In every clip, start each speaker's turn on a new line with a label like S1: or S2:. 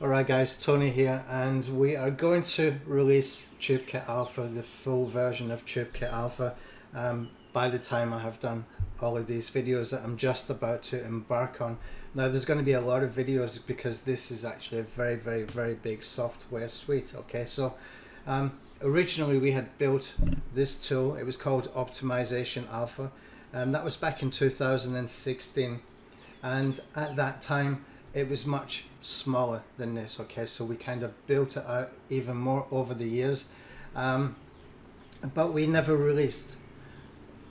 S1: Alright guys, Tony here, and we are going to release TubeKit Alpha, the full version of TubeKit Alpha, by the time I have done all of these videos that I'm just about to embark on. Now there's going to be a lot of videos because this is actually a very big software suite. Okay, so originally we had built this tool. It was called Optimization Alpha, and that was back in 2016, and at that time it was much smaller than this. Okay, so we kind of built it out even more over the years, but we never released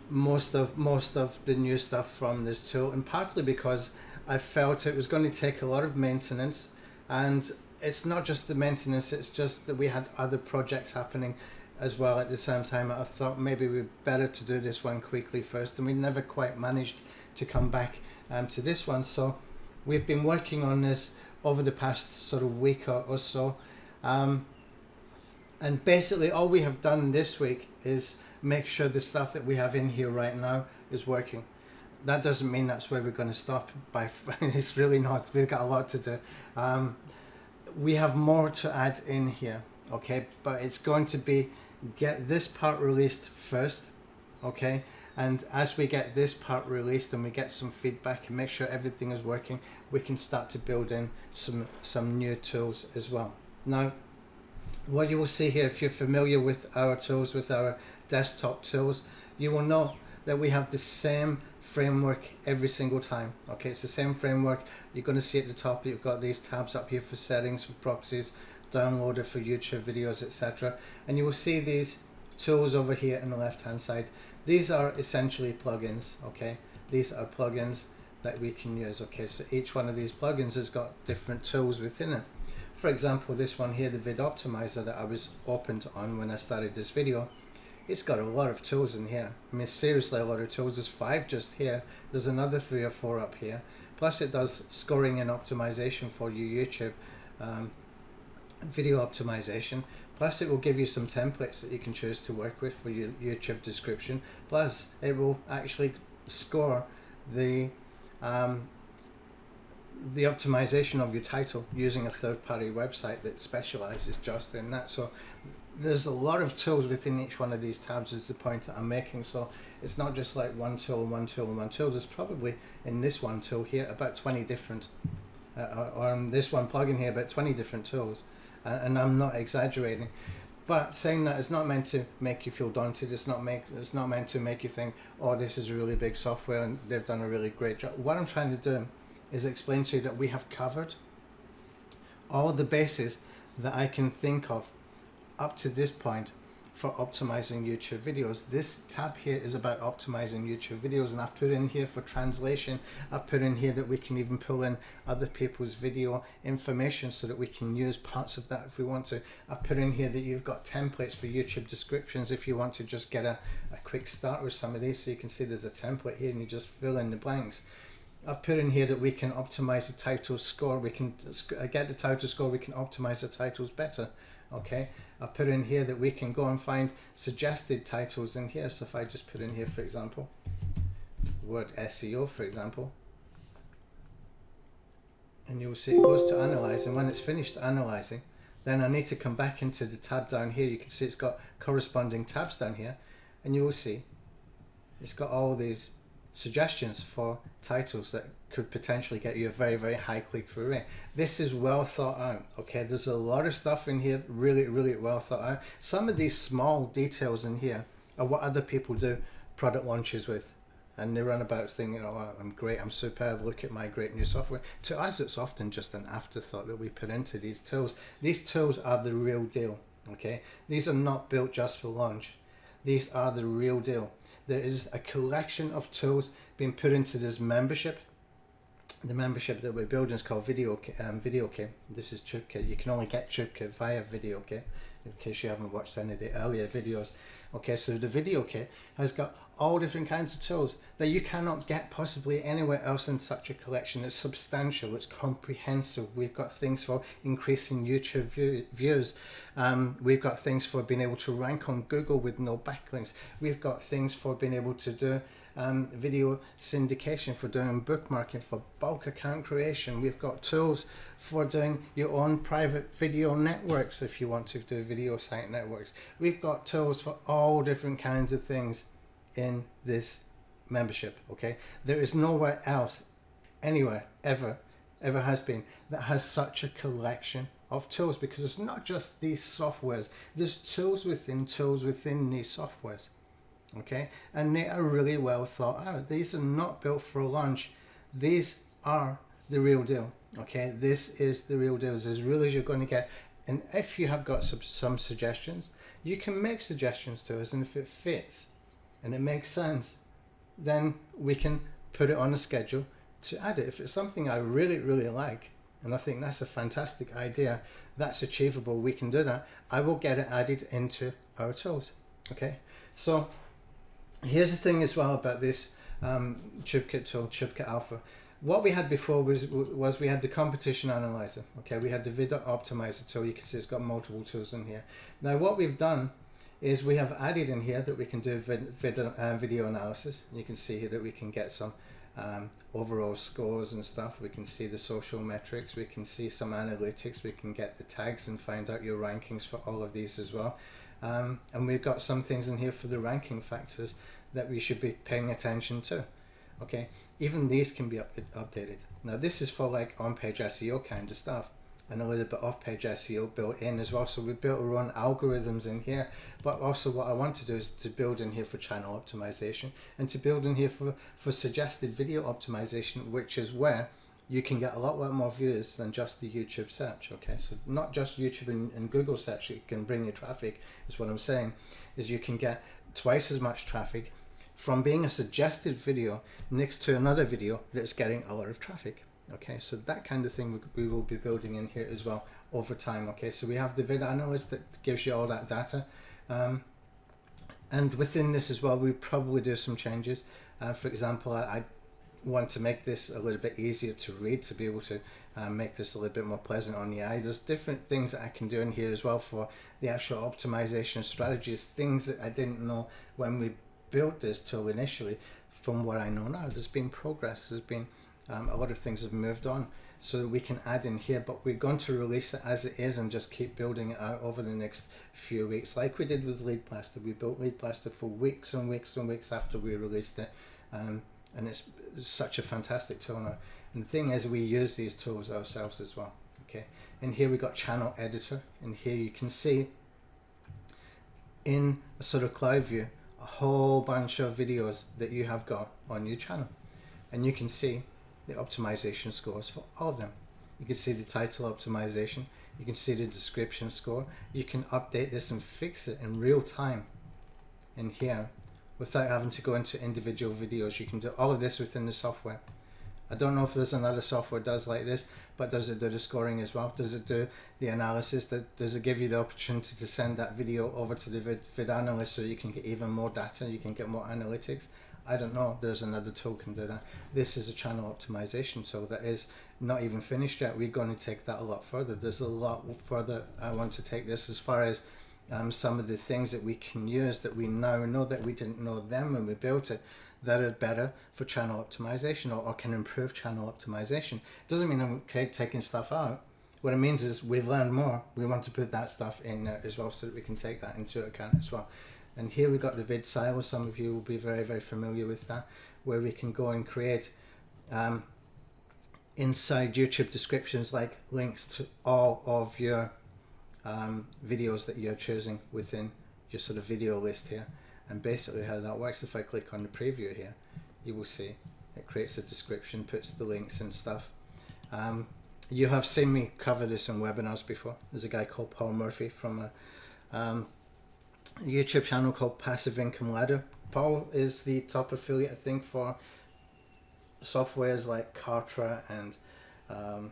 S1: most of the new stuff from this tool, and partly because I felt it was going to take a lot of maintenance. And it's not just the maintenance, it's just that we had other projects happening as well at the same time. I thought maybe we'd better to do this one quickly first, and we never quite managed to come back to this one. So we've been working on this over the past sort of week or so, and basically all we have done this week is make sure the stuff that we have in here right now is working. That doesn't mean that's where we're going to stop. It's really not. We've got a lot to do. We have more to add in here, okay, but it's going to be get this part released first, okay, and as we get this part released and we get some feedback and make sure everything is working, we can start to build in some new tools as well. Now what you will see here, if you're familiar with our tools, with our desktop tools, you will know that we have the same framework every single time. Okay, it's the same framework. You're going to see at the top you've got these tabs up here for settings, for proxies, downloader for YouTube videos, etc. And you will see these tools over here on the left hand side. These are essentially plugins. Okay, these are plugins that we can use. Okay, so each one of these plugins has got different tools within it. For example, this one here, the Vid Optimizer that I was opened on when I started this video, it's got a lot of tools in here. I mean, seriously, a lot of tools. There's 5 just here. There's another 3 or 4 up here. Plus it does scoring and optimization for your YouTube video optimization. Plus it will give you some templates that you can choose to work with for your YouTube description. Plus it will actually score the optimization of your title using a third-party website that specializes just in that. So there's a lot of tools within each one of these tabs, is the point that I'm making. So it's not just like one tool and one tool and one tool. There's probably in this one tool here about 20 different or on this one plugin here about 20 different tools, and I'm not exaggerating. But saying that, it's not meant to make you feel daunted. It's not meant to make you think, oh, this is a really big software and they've done a really great job. What I'm trying to do is explain to you that we have covered all the bases that I can think of up to this point for optimizing YouTube videos. This tab here is about optimizing YouTube videos, and I've put in here for translation. I've put in here that we can even pull in other people's video information so that we can use parts of that if we want to. I've put in here that you've got templates for YouTube descriptions if you want to just get a quick start with some of these. So you can see there's a template here and you just fill in the blanks. I've put in here that we can optimize the title score. We can get the title score, we can optimize the titles better. Okay, I've put in here that we can go and find suggested titles in here. So if I just put in here, for example, word SEO, for example, and you'll see it goes to analyze, and when it's finished analyzing, then I need to come back into the tab down here. You can see it's got corresponding tabs down here, and you will see it's got all these suggestions for titles that could potentially get you a very high click-through rate. This is well thought out. Okay, there's a lot of stuff in here really well thought out. Some of these small details in here are what other people do product launches with, and they run about thinking, oh, I'm great, I'm superb, look at my great new software. To us, it's often just an afterthought that we put into these tools. These tools are the real deal. Okay, these are not built just for launch. These are the real deal. There is a collection of tools being put into this membership. The membership that we're building is called VideoKit. This is TubeKit. You can only get TubeKit via VideoKit, in case you haven't watched any of the earlier videos. Okay, so the VideoKit has got all different kinds of tools that you cannot get possibly anywhere else in such a collection. It's substantial, it's comprehensive. We've got things for increasing YouTube views. We've got things for being able to rank on Google with no backlinks. We've got things for being able to do video syndication, for doing bookmarking, for bulk account creation. We've got tools for doing your own private video networks if you want to do video site networks. We've got tools for all different kinds of things in this membership. Okay, there is nowhere else, anywhere, ever has been, that has such a collection of tools, because it's not just these softwares, there's tools within these softwares. Okay, and they are really well thought out. These are not built for launch. These are the real deal. Okay, this is the real deal. It's as real as you're going to get. And if you have got some suggestions, you can make suggestions to us, and if it fits and it makes sense, then we can put it on a schedule to add it. If it's something I really like, and I think that's a fantastic idea, that's achievable, we can do that, I will get it added into our tools. Okay, so here's the thing as well about this TubeKit tool, TubeKit Alpha. What we had before was we had the competition analyzer. Okay, we had the Vid Optimizer tool. You can see it's got multiple tools in here. Now what we've done is we have added in here that we can do video analysis. You can see here that we can get some overall scores and stuff. We can see the social metrics, we can see some analytics, we can get the tags and find out your rankings for all of these as well. And we've got some things in here for the ranking factors that we should be paying attention to. Okay, even these can be updated. Now this is for like on-page SEO kind of stuff, and a little bit off-page SEO built in as well. So we built our own algorithms in here, but also what I want to do is to build in here for channel optimization, and to build in here for suggested video optimization, which is where you can get a lot more views than just the YouTube search. Okay, so not just YouTube and Google search, it can bring you traffic, is what I'm saying, is you can get twice as much traffic from being a suggested video next to another video that's getting a lot of traffic. Okay, so that kind of thing we will be building in here as well over time. Okay, so we have the vid analyst that gives you all that data, and within this as well we probably do some changes. For example, I want to make this a little bit easier to read, to be able to make this a little bit more pleasant on the eye. There's different things that I can do in here as well for the actual optimization strategies, things that I didn't know when we built this tool initially. From what I know now, there's been progress, there's been a lot of things have moved on, so we can add in here, but we're going to release it as it is and just keep building it out over the next few weeks, like we did with Lead Blaster. We built Lead Blaster for weeks and weeks and weeks after we released it, and it's such a fantastic tool now. And the thing is, we use these tools ourselves as well. Okay, and here we got channel editor, and here you can see in a sort of cloud view a whole bunch of videos that you have got on your channel, and you can see the optimization scores for all of them. You can see the title optimization, you can see the description score. You can update this and fix it in real time in here without having to go into individual videos. You can do all of this within the software. I don't know if there's another software does like this, but does it do the scoring as well? Does it do the analysis? Does it give you the opportunity to send that video over to the vid analyst so you can get even more data, you can get more analytics? I don't know. There's another tool can do that. This is a channel optimization tool that is not even finished yet. We're going to take that a lot further. There's a lot further I want to take this, as far as some of the things that we can use that we now know that we didn't know then when we built it, that are better for channel optimization, or can improve channel optimization. Doesn't mean I'm okay taking stuff out. What it means is we've learned more. We want to put that stuff in there as well so that we can take that into account as well. And here we've got the Vid Cycle. Some of you will be very familiar with that, where we can go and create inside YouTube descriptions like links to all of your videos that you're choosing within your sort of video list here. And basically how that works, if I click on the preview here, you will see it creates a description, puts the links and stuff. You have seen me cover this in webinars before. There's a guy called Paul Murphy from a YouTube channel called Passive Income Ladder. Paul is the top affiliate, I think, for softwares like Kartra and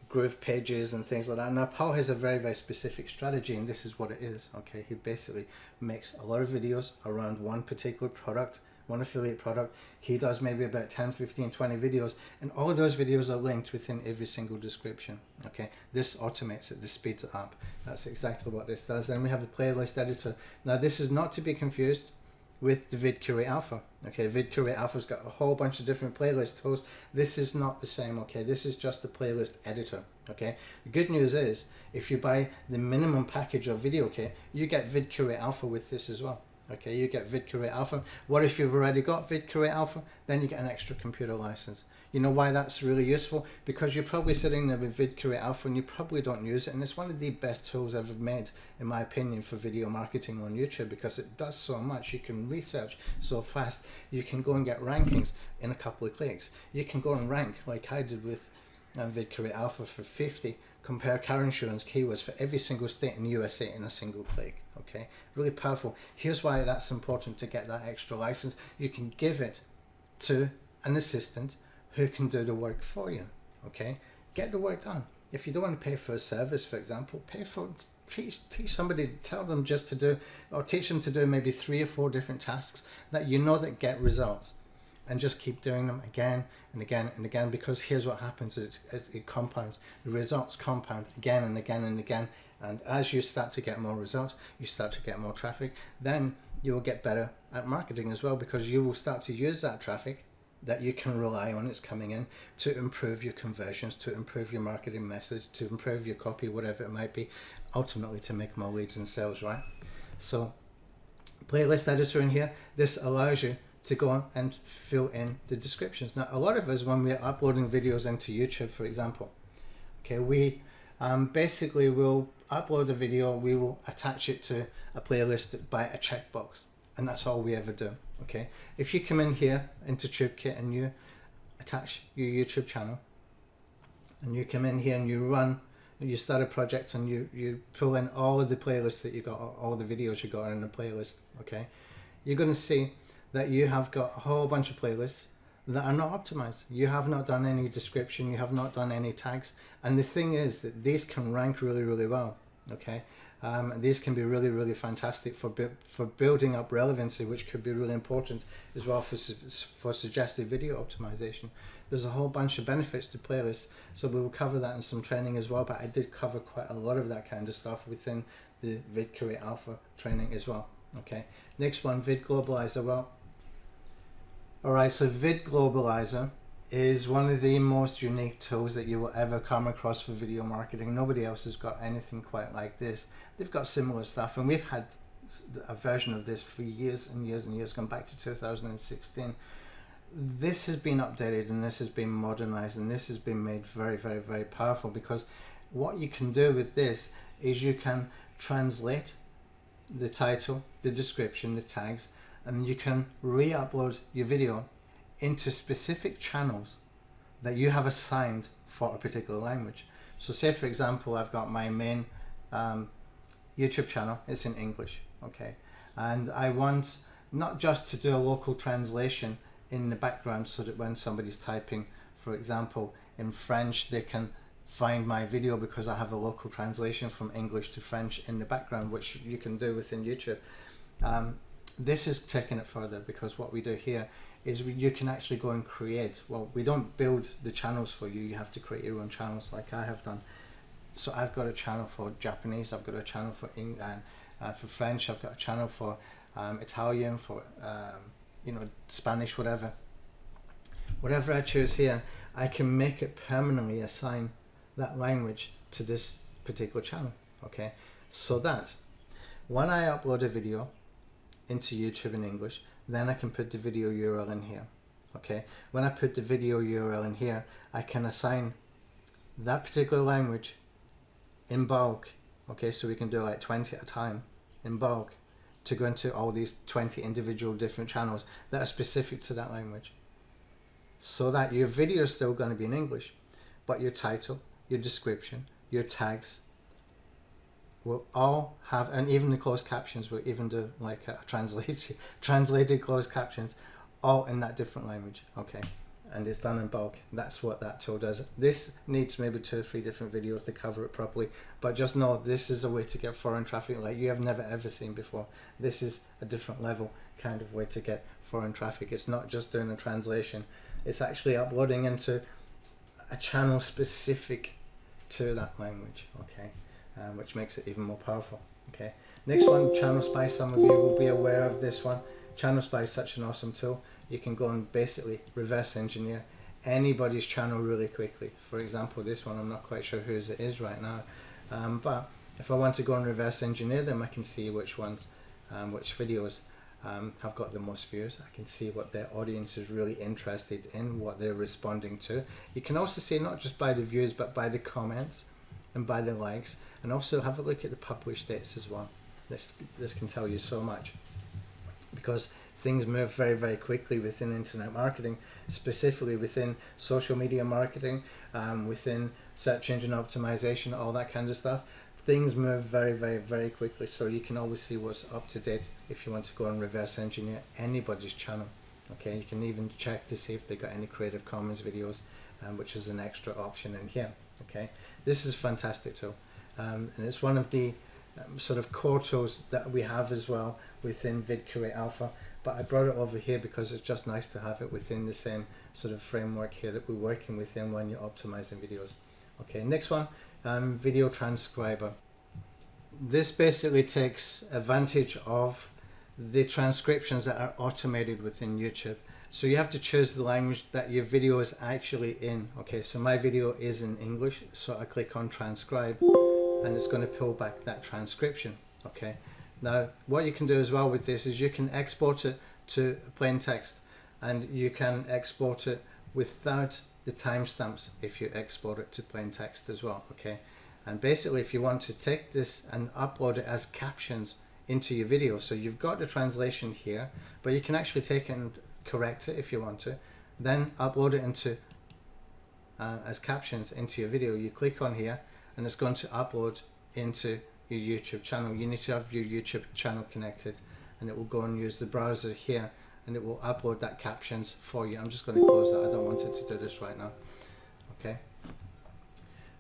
S1: Groove Pages and things like that. Now Paul has a very specific strategy, and this is what it is. Okay, he basically makes a lot of videos around one particular product, one affiliate product. He does maybe about 10, 15, 20 videos, and all of those videos are linked within every single description. Okay, this automates it, this speeds it up. That's exactly what this does. Then we have the playlist editor. Now this is not to be confused with the Vid Alpha. Okay, Vid Alpha's got a whole bunch of different playlist tools. This is not the same, okay? This is just the playlist editor, okay? The good news is, if you buy the minimum package of VideoKit, you get Vid Alpha with this as well. Okay, you get Vid Alpha. What if you've already got Vid Alpha? Then you get an extra computer license. You know why that's really useful? Because you're probably sitting there with Vid Alpha and you probably don't use it, and it's one of the best tools ever made, in my opinion, for video marketing on YouTube, because it does so much. You can research so fast. You can go and get rankings in a couple of clicks. You can go and rank like I did with Vid Alpha for 50, compare car insurance keywords for every single state in the USA in a single click. Okay, really powerful. Here's why that's important to get that extra license. You can give it to an assistant who can do the work for you. Okay, get the work done. If you don't want to pay for a service, for example, teach somebody, tell them just to do, or teach them to do maybe 3 or 4 different tasks that you know that get results, and just keep doing them again and again and again, because here's what happens, it compounds. The results compound again and again and again, and as you start to get more results, you start to get more traffic, then you will get better at marketing as well, because you will start to use that traffic that you can rely on, it's coming in, to improve your conversions, to improve your marketing message, to improve your copy, whatever it might be, ultimately to make more leads and sales, right? So playlist editor in here, this allows you to go on and fill in the descriptions. Now, a lot of us, when we're uploading videos into YouTube, for example, okay, we basically will upload a video, we will attach it to a playlist by a checkbox, and that's all we ever do. Okay, if you come in here into TubeKit and you attach your YouTube channel, and you come in here and you start a project and you pull in all of the playlists that you got, all the videos you got in the playlist, okay, you're going to see that you have got a whole bunch of playlists that are not optimized. You have not done any description, you have not done any tags, and the thing is that these can rank really, really well. Okay, these can be really, really fantastic for building up relevancy, which could be really important as well for suggested video optimization. There's a whole bunch of benefits to playlists, so we will cover that in some training as well, but I did cover quite a lot of that kind of stuff within the Vid Alpha training as well. Okay, next one, Vid Globalizer. Well, alright, so Vid Globalizer is one of the most unique tools that you will ever come across for video marketing. Nobody else has got anything quite like this. They've got similar stuff, and we've had a version of this for years and years and years, going back to 2016. This has been updated and this has been modernized and this has been made very, very, very powerful, because what you can do with this is you can translate the title, the description, the tags, and you can re-upload your video into specific channels that you have assigned for a particular language. So say, for example, I've got my main YouTube channel, it's in English, okay, and I want not just to do a local translation in the background so that when somebody's typing, for example, in French, they can find my video because I have a local translation from English to French in the background, which you can do within YouTube. This is taking it further, because what we do here is you can actually go and create, well, we don't build the channels for you, you have to create your own channels like I have done. So I've got a channel for Japanese, I've got a channel for French, I've got a channel for Italian, for you know, Spanish, whatever I choose here, I can make it permanently assign that language to this particular channel, okay, so that when I upload a video into YouTube in English, then I can put the video URL in here. Okay, when I put the video URL in here, I can assign that particular language in bulk. Okay, so we can do like 20 at a time in bulk to go into all these 20 individual different channels that are specific to that language, so that your video is still going to be in English, but your title, your description, your tags will all have, and even the closed captions, will even do like a translated closed captions, all in that different language. Okay, and it's done in bulk. That's what that tool does. This needs maybe 2 or 3 different videos to cover it properly, but just know this is a way to get foreign traffic like you have never ever seen before. This is a different level kind of way to get foreign traffic. It's not just doing a translation, it's actually uploading into a channel specific to that language. Okay, which makes it even more powerful. Okay, next one, channel spy. Some of you will be aware of this one. Channel Spy is such an awesome tool. You can go and basically reverse engineer anybody's channel really quickly. For example, this one, I'm not quite sure whose it is right now, but if I want to go and reverse engineer them, I can see which ones, which videos have got the most views. I can see what their audience is really interested in, what they're responding to. You can also see not just by the views, but by the comments and by the likes, and also have a look at the published dates as well. This can tell you so much, because things move very, very quickly within internet marketing, specifically within social media marketing, within search engine optimization, all that kind of stuff. Things move very, very, very quickly, so you can always see what's up to date if you want to go and reverse engineer anybody's channel. Okay, you can even check to see if they got any Creative Commons videos, which is an extra option in here. Okay, this is a fantastic tool, and it's one of the sort of core tools that we have as well within Vid Alpha, but I brought it over here because it's just nice to have it within the same sort of framework here that we're working within when you're optimizing videos. Okay, next one, Video Transcriber. This basically takes advantage of the transcriptions that are automated within YouTube. So you have to choose the language that your video is actually in. Okay, so my video is in English, so I click on transcribe and it's going to pull back that transcription. Okay, now what you can do as well with this is you can export it to plain text, and you can export it without the timestamps if you export it to plain text as well. Okay, and basically if you want to take this and upload it as captions into your video, so you've got the translation here, but you can actually take it and correct it if you want to, then upload it into as captions into your video. You click on here and it's going to upload into your YouTube channel. You need to have your YouTube channel connected, and it will go and use the browser here, and it will upload that captions for you. I'm just going to close that. I don't want it to do this right now. Okay.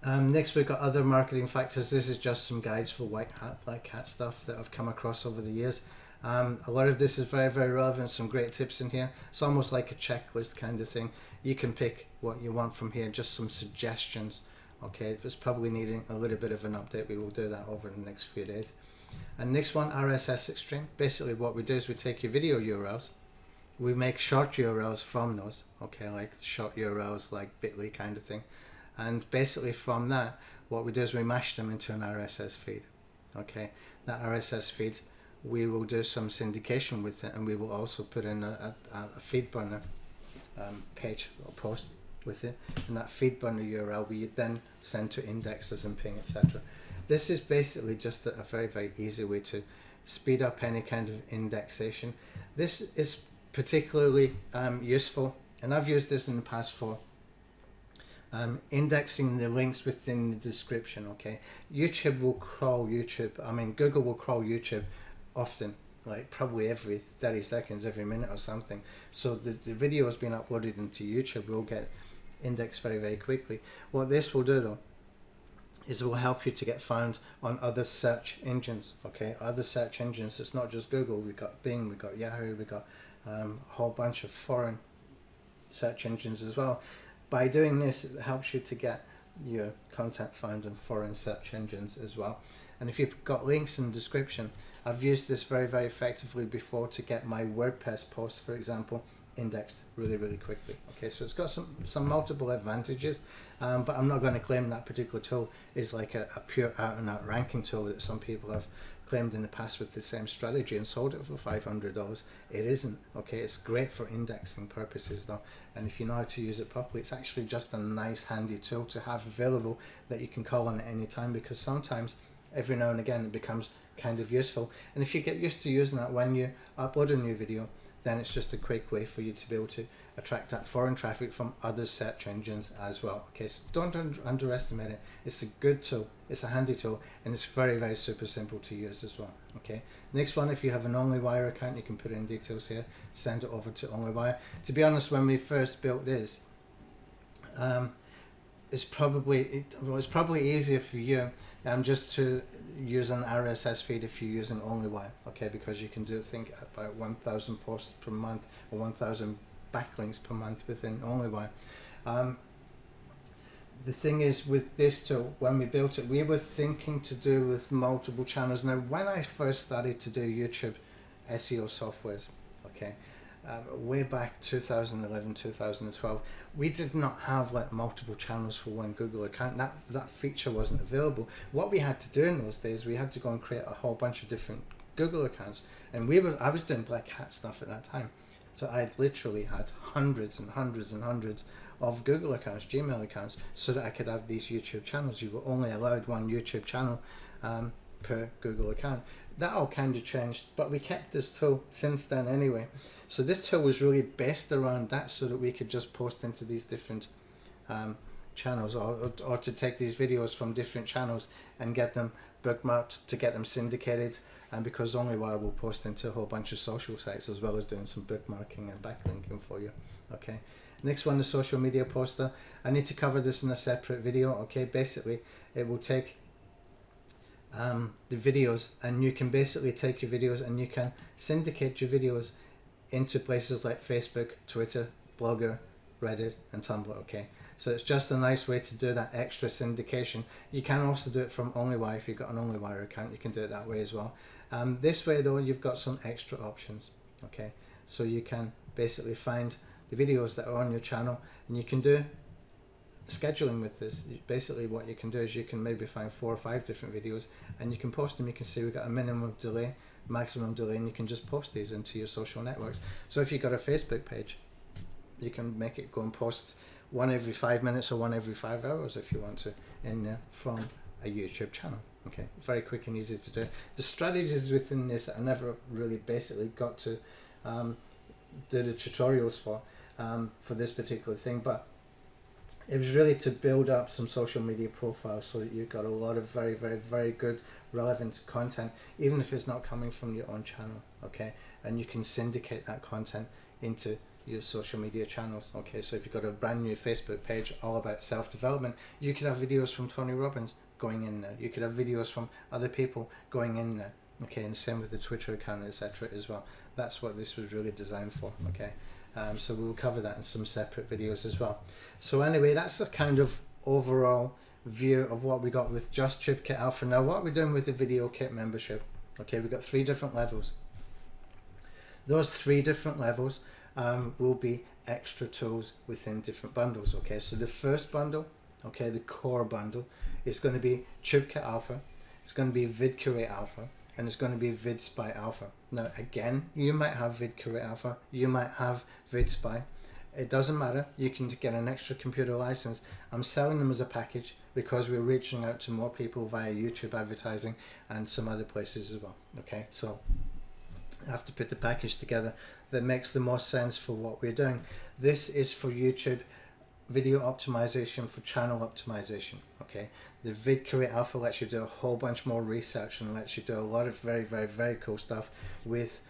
S1: Next, we've got other marketing factors. This is just some guides for white hat, black hat stuff that I've come across over the years. A lot of this is very, very relevant. Some great tips in here. It's almost like a checklist kind of thing. You can pick what you want from here, just some suggestions. Okay, it's probably needing a little bit of an update. We will do that over the next few days. And next one, RSS Extreme. Basically what we do is we take your video URLs, we make short URLs from those, okay, like short URLs like bit.ly kind of thing. And basically from that, what we do is we mash them into an RSS feed. Okay, that RSS feed, we will do some syndication with it, and we will also put in a feed burner page or post with it, and that feed burner URL we then send to indexes and ping, etc. This is basically just a very, very easy way to speed up any kind of indexation. This is particularly useful, and I've used this in the past for indexing the links within the description. Okay, YouTube will crawl Google will crawl YouTube often, like probably every 30 seconds, every minute or something. So the video has been uploaded into YouTube will get indexed very, very quickly. What this will do though is it will help you to get found on other search engines. Okay, other search engines. It's not just Google. We've got Bing, we've got Yahoo, we've got a whole bunch of foreign search engines as well. By doing this, it helps you to get your content found in foreign search engines as well. And if you've got links in the description, I've used this very, very effectively before to get my WordPress posts, for example, indexed really, really quickly. Okay, so it's got some multiple advantages, but I'm not going to claim that particular tool is like a pure out-and-out ranking tool that some people have claimed in the past with the same strategy and sold it for $500. It isn't. Okay, it's great for indexing purposes though, and if you know how to use it properly, it's actually just a nice handy tool to have available that you can call on at any time, because sometimes every now and again it becomes kind of useful, and if you get used to using that when you upload a new video, then it's just a quick way for you to be able to attract that foreign traffic from other search engines as well. Okay, so don't underestimate it. It's a good tool, it's a handy tool, and it's very, very super simple to use as well. Okay, next one, if you have an OnlyWire account, you can put in details here, send it over to OnlyWire. To be honest, when we first built this, it's probably easier for you just to use an RSS feed if you use an OnlyWire, okay, because you can do think about 1,000 posts per month or 1,000 backlinks per month within OnlyWire. The thing is with this tool, when we built it, we were thinking to do with multiple channels. Now, when I first started to do YouTube SEO softwares, okay. Way back 2011, 2012, we did not have like multiple channels for one Google account. That feature wasn't available. What we had to do in those days, we had to go and create a whole bunch of different Google accounts, and I was doing black hat stuff at that time, so I literally had hundreds and hundreds and hundreds of Google accounts, Gmail accounts, so that I could have these YouTube channels. You were only allowed one YouTube channel per Google account. That all kind of changed, but we kept this tool since then anyway. So this tool was really based around that, so that we could just post into these different channels, or to take these videos from different channels and get them bookmarked, to get them syndicated, and because only while we'll post into a whole bunch of social sites, as well as doing some bookmarking and backlinking for you. Okay, next one, the social media poster. I need to cover this in a separate video. Okay, basically it will take the videos, and you can basically take your videos and you can syndicate your videos into places like Facebook, Twitter, Blogger, Reddit, and Tumblr. Okay, so it's just a nice way to do that extra syndication. You can also do it from OnlyWire. If you've got an OnlyWire account, you can do it that way as well. This way though, you've got some extra options. Okay, so you can basically find the videos that are on your channel, and you can do scheduling with this. Basically what you can do is you can maybe find 4 or 5 different videos, and you can post them. You can see we've got a minimum delay, maximum delay, and you can just post these into your social networks. So if you've got a Facebook page, you can make it go and post one every 5 minutes or one every 5 hours if you want to, in there from a YouTube channel. Okay, very quick and easy to do. The strategies within this I never really basically got to do the tutorials for this particular thing, but it was really to build up some social media profiles, so that you've got a lot of very, very, very good relevant content, even if it's not coming from your own channel. Okay, and you can syndicate that content into your social media channels. Okay, so if you've got a brand new Facebook page all about self-development, you could have videos from Tony Robbins going in there. You could have videos from other people going in there. Okay, and same with the Twitter account, etc. as well. That's what this was really designed for. Okay, so we'll cover that in some separate videos as well. So anyway, that's a kind of overall view of what we got with just TubeKit Alpha. Now what we're doing with the VideoKit membership. Okay, we've got 3 different levels. Those 3 different levels will be extra tools within different bundles. Okay, so the first bundle, okay, the core bundle, is going to be TubeKit Alpha, it's going to be Vid Curate Alpha, and it's going to be Vid Spy Alpha. Now again, you might have Vid Curate Alpha, you might have Vid Spy. It doesn't matter, you can get an extra computer license. I'm selling them as a package because we're reaching out to more people via YouTube advertising and some other places as well. Okay, so I have to put the package together that makes the most sense for what we're doing. This is for YouTube video optimization, for channel optimization. Okay, the Vid Curate Alpha lets you do a whole bunch more research and lets you do a lot of very, very, very cool stuff with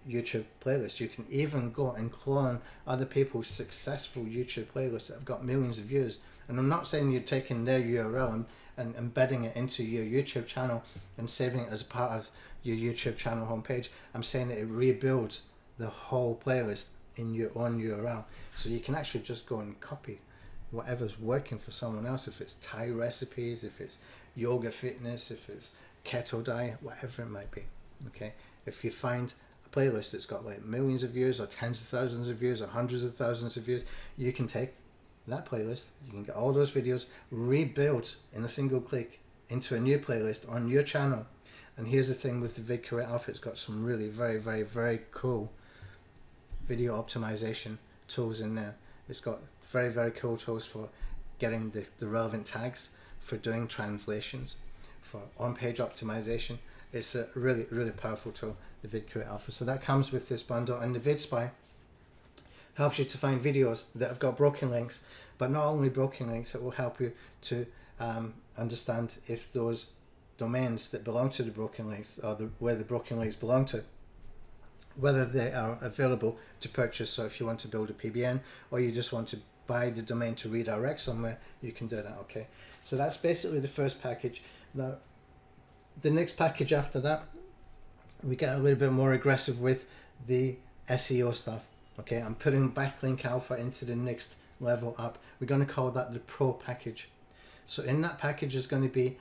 S1: YouTube playlists. You can even go and clone other people's successful YouTube playlists that have got millions of views. And I'm not saying you're taking their URL and embedding it into your YouTube channel and saving it as a part of your YouTube channel homepage. I'm saying that it rebuilds the whole playlist in your own URL, so you can actually just go and copy whatever's working for someone else. If it's Thai recipes, if it's yoga fitness, if it's keto diet, whatever it might be. Okay, if you find a playlist that's got like millions of views or tens of thousands of views or hundreds of thousands of views, you can take that playlist, you can get all those videos rebuilt in a single click into a new playlist on your channel. And here's the thing with the Vid Curate Alpha, it's got some really very, very, very cool video optimization tools in there. It's got very, very cool tools for getting the relevant tags, for doing translations, for on-page optimization. It's a really, really powerful tool, the Vid Curate Alpha. So that comes with this bundle, and the Vid Spy helps you to find videos that have got broken links, but not only broken links, it will help you to understand if those domains that belong to the broken links, or where the broken links belong to, whether they are available to purchase. So if you want to build a PBN, or you just want to buy the domain to redirect somewhere, you can do that. Okay, so that's basically the first package. Now the next package after that, we get a little bit more aggressive with the SEO stuff. Okay, I'm putting backlink alpha into the next level up. We're going to call that the pro package. So in that package is going to be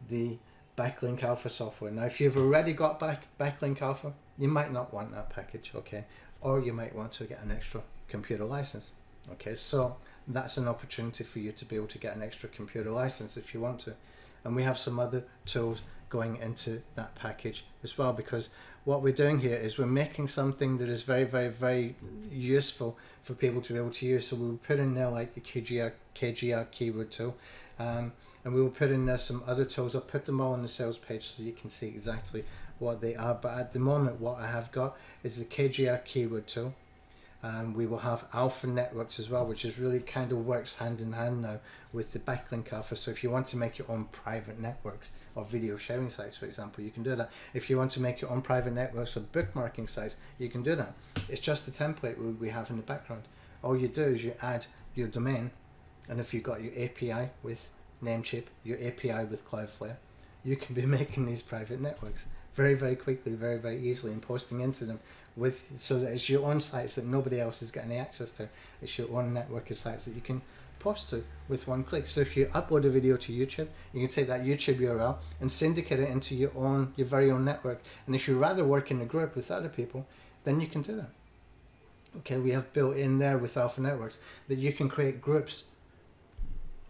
S1: the Backlink Alpha software. Now, if you've already got Backlink Alpha, you might not want that package, okay? Or you might want to get an extra computer license, okay? So that's an opportunity for you to be able to get an extra computer license if you want to. And we have some other tools going into that package as well, because what we're doing here is we're making something that is very, very, very useful for people to be able to use. So we'll put in there like the KGR keyword tool, and we will put in there some other tools. I'll put them all on the sales page so you can see exactly what they are. But at the moment, what I have got is the KGR keyword tool. We will have Alpha Networks as well, which is really kind of works hand in hand now with the Backlink Alpha. So if you want to make your own private networks or video sharing sites, for example, you can do that. If you want to make your own private networks or bookmarking sites, you can do that. It's just the template we have in the background. All you do is you add your domain, and if you've got your API with Namecheap, your API with Cloudflare, you can be making these private networks very, very quickly, very, very easily, and posting into them so that it's your own sites that nobody else is getting access to. It's your own network of sites that you can post to with one click. So if you upload a video to YouTube, you can take that YouTube URL and syndicate it into your very own network. And if you'd rather work in a group with other people, then you can do that. Okay, we have built in there with Alpha Networks that you can create groups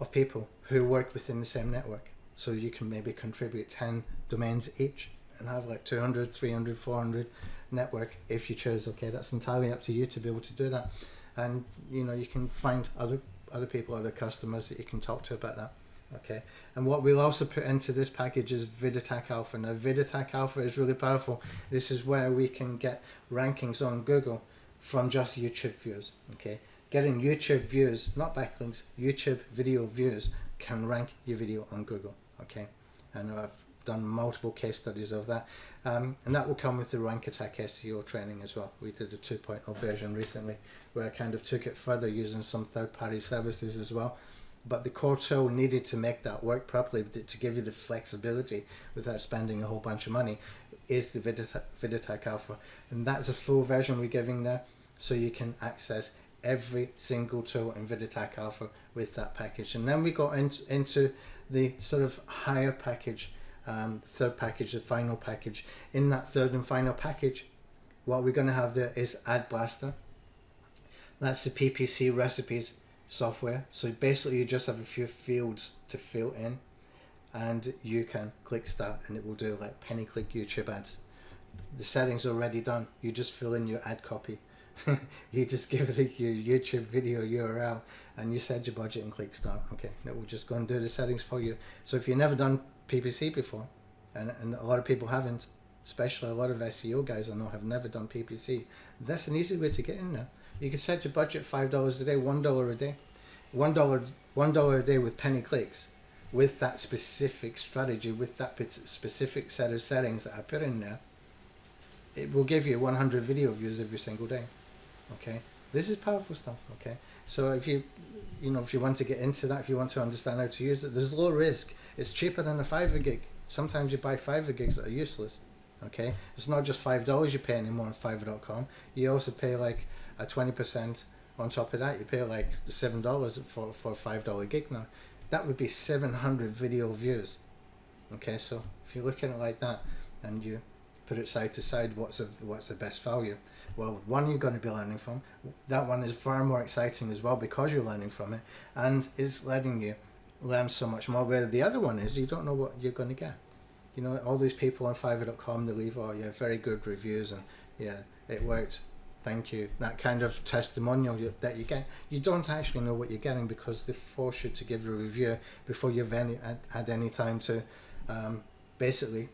S1: of people who work within the same network. So you can maybe contribute 10 domains each and have like 200, 300, 400 network if you choose. Okay, that's entirely up to you to be able to do that. And you know, you can find other people, other customers that you can talk to about that. Okay, and what we'll also put into this package is Vid Attack Alpha. Now, Vid Attack Alpha is really powerful. This is where we can get rankings on Google from just YouTube views. Okay, getting YouTube views, not backlinks, YouTube video views can rank your video on Google. Okay, and I've done multiple case studies of that, and that will come with the Rank Attack SEO training as well. We did a 2.0 version recently where I kind of took it further using some third-party services as well. But the core tool needed to make that work properly, to give you the flexibility without spending a whole bunch of money, is the Vid Attack Alpha. And that's a full version we're giving there, so you can access every single tool in Vid Attack Alpha with that package. And then we got into the sort of higher package, the third package, the final package. In that third and final package, what we're going to have there is Ad Blaster. That's the PPC recipes software. So basically you just have a few fields to fill in, and you can click start and it will do like penny click YouTube ads. The settings are already done. You just fill in your ad copy. You just give it your YouTube video URL and you set your budget and click start. Okay, and it will just go and do the settings for you. So if you've never done PPC before, and a lot of people haven't, especially a lot of SEO guys I know have never done PPC, that's an easy way to get in there. You can set your budget $5 a day, $1 a day, $1 a day with penny clicks, with that specific strategy, with that specific set of settings that I put in there. It will give you 100 video views every single day. Okay, this is powerful stuff. Okay, so if you want to get into that, if you want to understand how to use it, there's low risk. It's cheaper than a Fiverr gig. Sometimes you buy Fiverr gigs that are useless. Okay, it's not just $5 you pay anymore on Fiverr.com. You also pay like a 20% on top of that. You pay like $7 for a $5 gig now. That would be 700 video views. Okay, so if you look at it like that and you put it side to side, what's the best value? Well, one you're going to be learning from. That one is far more exciting as well because you're learning from it and is letting you learn so much more. Where the other one is, you don't know what you're going to get. You know, all these people on Fiverr.com, they leave, oh yeah, very good reviews and yeah, it worked, thank you. That kind of testimonial that you get, you don't actually know what you're getting because they force you to give a review before you've had any time to basically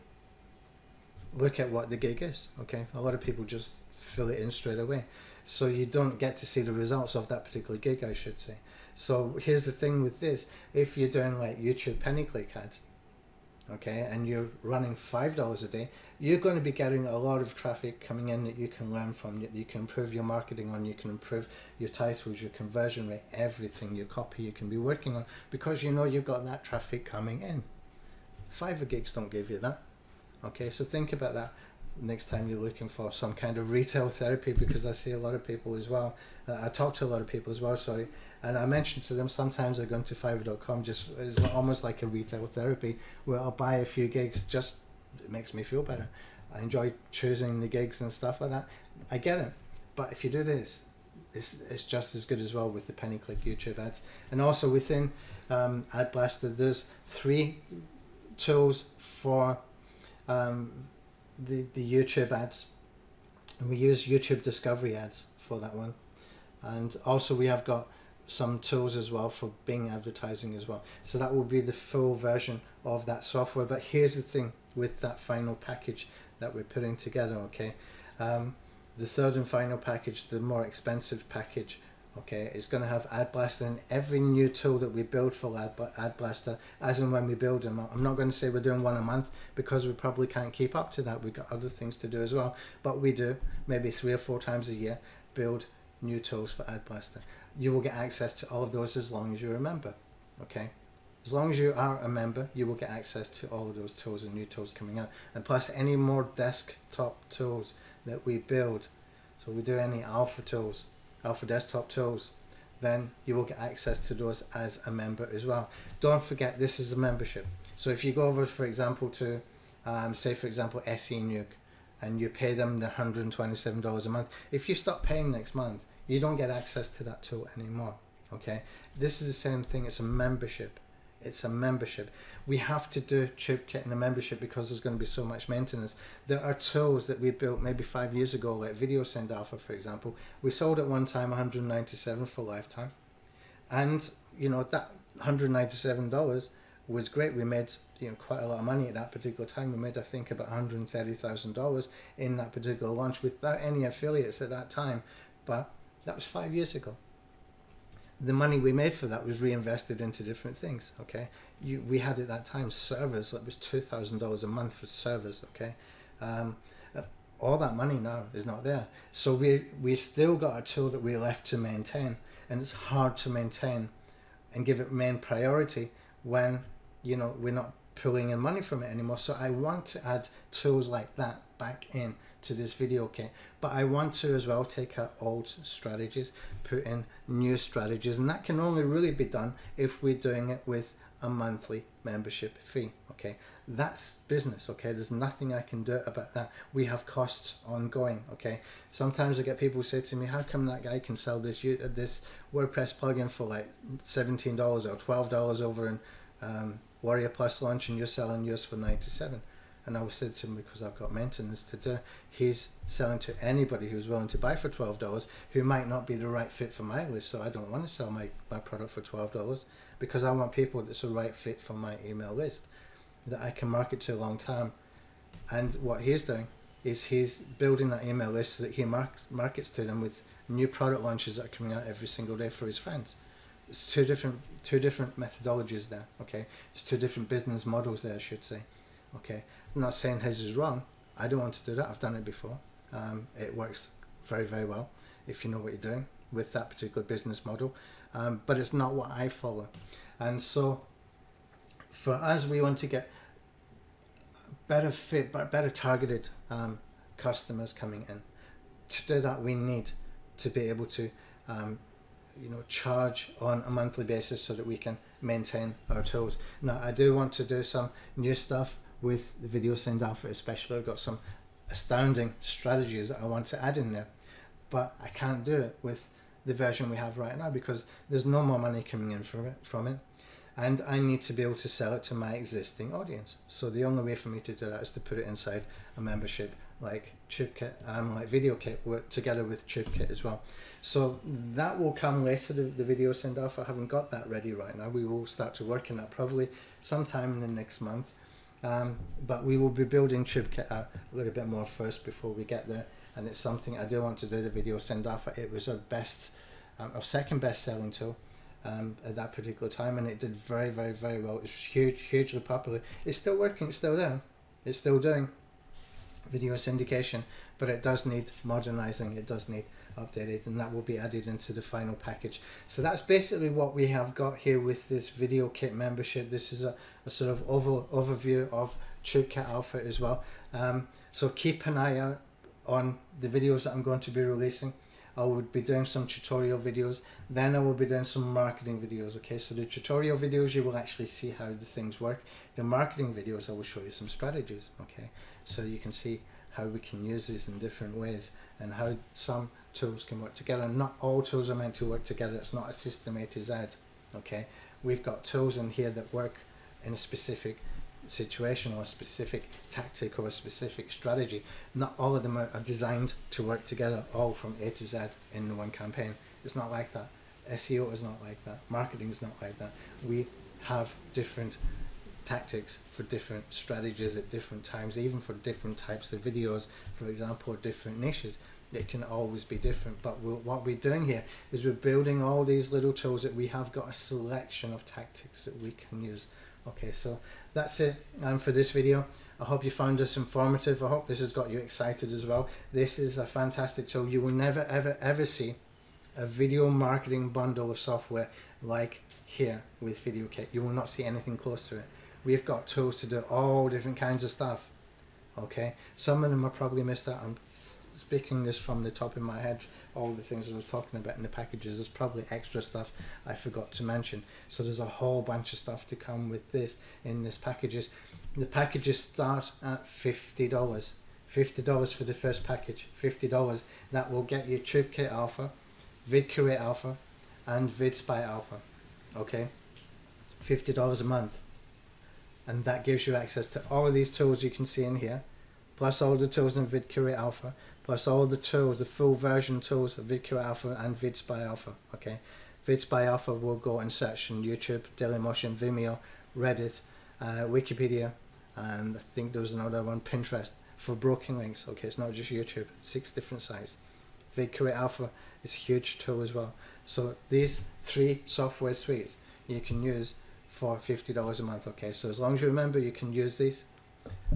S1: look at what the gig is. Okay, a lot of people just fill it in straight away, so you don't get to see the results of that particular gig, I should say. So here's the thing with this: if you're doing like YouTube penny click ads, okay, and you're running $5 a day, you're going to be getting a lot of traffic coming in that you can learn from, that you can improve your marketing on, you can improve your titles, your conversion rate, everything, your copy you can be working on, because you know you've got that traffic coming in. Fiverr gigs don't give you that. Okay, so think about that. next time you're looking for some kind of retail therapy, because I see a lot of people as well. I talk to a lot of people as well, sorry, and I mentioned to them sometimes I go into Fiverr.com, just it's almost like a retail therapy where I'll buy a few gigs, just it makes me feel better. I enjoy choosing the gigs and stuff like that. I get it, but if you do this, it's just as good as well with the penny click YouTube ads. And also within Ad Blaster, there's 3 tools for the YouTube ads, and we use YouTube discovery ads for that one. And also we have got some tools as well for Bing advertising as well. So that will be the full version of that software. But here's the thing with that final package that we're putting together, okay? The third and final package, the more expensive package, okay, is going to have Ad Blaster and every new tool that we build for Ad Blaster as and when we build them. I'm not going to say we're doing one a month, because we probably can't keep up to that. We've got other things to do as well, but we do maybe 3 or 4 times a year build new tools for Ad Blaster. You will get access to all of those as long as you're a member, okay? As long as you are a member, you will get access to all of those tools and new tools coming out, and plus any more desktop tools that we build. So we do any alpha tools, alpha desktop tools, then you will get access to those as a member as well. Don't forget, this is a membership. So if you go over, for example, to say for example SE Nuke, and you pay them the $127 a month, if you stop paying next month, you don't get access to that tool anymore, okay? This is the same thing. It's a membership. It's a membership. We have to do TubeKit in a membership because there's going to be so much maintenance. There are tools that we built maybe 5 years ago, like Video Send Alpha, for example. We sold at one time $197 for lifetime, and you know that $197 was great. We made quite a lot of money at that particular time. We made, I think, about $130,000 in that particular launch without any affiliates at that time, but that was 5 years ago. The money we made for that was reinvested into different things, okay? We had at that time servers, that was $2,000 a month for servers, okay? All that money now is not there. So we still got a tool that we left to maintain, and it's hard to maintain and give it main priority when, we're not pulling in money from it anymore. So I want to add tools like that back in to this video kit, but I want to as well take out old strategies, put in new strategies, and that can only really be done if we're doing it with a monthly membership fee, okay? That's business, okay? There's nothing I can do about that. We have costs ongoing, okay? Sometimes I get people say to me, how come that guy can sell this WordPress plugin for like $17 or $12 over in Warrior Plus launch, and you're selling yours for $97? And I was said to him, because I've got maintenance to do, he's selling to anybody who's willing to buy for $12 who might not be the right fit for my list. So I don't want to sell my product for $12, because I want people that's the right fit for my email list that I can market to a long time. And what he's doing is he's building that email list so that he markets to them with new product launches that are coming out every single day for his friends. It's two different methodologies there, okay? It's 2 different business models there, I should say. Okay, I'm not saying his is wrong. I don't want to do that. I've done it before. It works very, very well if you know what you're doing with that particular business model, but it's not what I follow. And so for us, we want to get better fit, but better targeted customers coming in. To do that, we need to be able to charge on a monthly basis so that we can maintain our tools. Now, I do want to do some new stuff with the Video Send Alpha especially. I've got some astounding strategies that I want to add in there, but I can't do it with the version we have right now because there's no more money coming in from it, and I need to be able to sell it to my existing audience. So the only way for me to do that is to put it inside a membership like TubeKit, like VideoKit, work together with TubeKit as well. So that will come later, the Video Send Alpha. I haven't got that ready right now. We will start to work on that probably sometime in the next month. But we will be building TubeKit out a little bit more first before we get there. And it's something I do want to do, the Video Send Alpha. It was our second best selling tool at that particular time, and it did very, very, very well. It's hugely popular. It's still working, it's still there. It's still doing video syndication, but it does need modernizing, it does need updated, and that will be added into the final package. So that's basically what we have got here with this VideoKit membership. This is a sort of overview of TubeKit Alpha as well. So keep an eye out on the videos that I'm going to be releasing. I would be doing some tutorial videos, then I will be doing some marketing videos. Okay, so the tutorial videos, you will actually see how the things work. The marketing videos, I will show you some strategies. Okay, so you can see how we can use these in different ways and how some tools can work together. Not all tools are meant to work together. It's not a system A to Z. Okay, we've got tools in here that work in a specific situation or a specific tactic or a specific strategy. Not all of them are designed to work together all from A to Z in one campaign. It's not like that. SEO is not like that. Marketing is not like that. We have different tactics for different strategies at different times, even for different types of videos, for example, or different niches. It can always be different, but what we're doing here is we're building all these little tools that we have got a selection of tactics that we can use. Okay, so that's it for this video. I hope you found this informative. I hope this has got you excited as well. This is a fantastic tool. You will never ever see a video marketing bundle of software like here with VideoKit. You will not see anything close to it. We've got tools to do all different kinds of stuff. Okay, some of them are probably missed out. I'm speaking this from the top of my head, all the things I was talking about in the packages. There's probably extra stuff I forgot to mention. So there's a whole bunch of stuff to come with this in this packages. The packages start at $50. $50 for the first package. $50. That will get you TubeKit Alpha, Vid Create Alpha, and Vid Spy Alpha. Okay, $50 a month. And that gives you access to all of these tools you can see in here, plus all the tools in Vid Create Alpha, plus all the tools, the full version tools of Vid Create Alpha and Vid Spy Alpha. Okay, Vid Spy Alpha will go and search on YouTube, Dailymotion, Vimeo, Reddit, Wikipedia, and I think there was another one, Pinterest, for broken links. Okay, it's not just YouTube, 6 different sites. Vid Create Alpha is a huge tool as well. So these 3 software suites you can use for $50 a month. Okay, so as long as you remember, you can use these,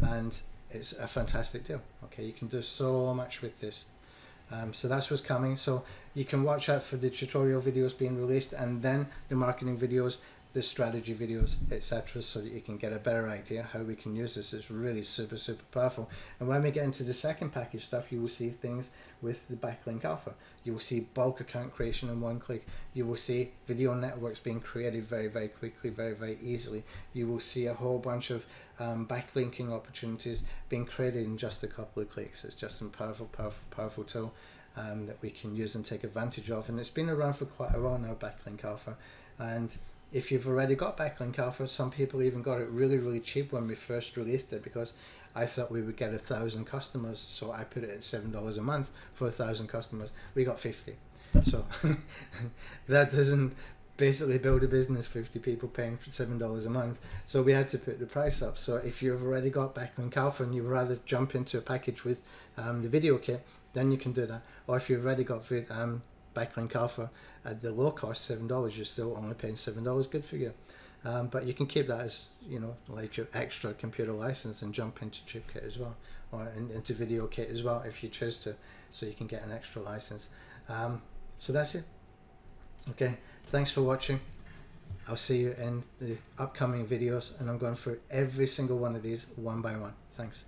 S1: and it's a fantastic deal. Okay, you can do so much with this. So that's what's coming. So you can watch out for the tutorial videos being released, and then the marketing videos, the strategy videos, etc., so that you can get a better idea how we can use this. It's really super powerful. And when we get into the second package stuff, you will see things with the backlink alpha. You will see bulk account creation in one click. You will see video networks being created very quickly, very easily. You will see a whole bunch of backlinking opportunities being created in just a couple of clicks. It's just a powerful tool that we can use and take advantage of. And it's been around for quite a while now, backlink alpha. And if you've already got backlink alpha, some people even got it really cheap when we first released it, because I thought we would get 1,000 customers, so I put it at $7 a month for 1,000 customers. We got 50, so that doesn't basically build a business. 50 people paying for $7 a month, so we had to put the price up. So if you've already got backlink alpha and you'd rather jump into a package with the VideoKit, then you can do that. Or if you've already got backlink alpha at the low cost $7, you're still only paying $7. Good for you. But you can keep that as, you know, like your extra computer license and jump into TubeKit as well, or into VideoKit as well if you choose to, so you can get an extra license. So that's it. Okay, thanks for watching. I'll see you in the upcoming videos, and I'm going through every single one of these one by one. Thanks.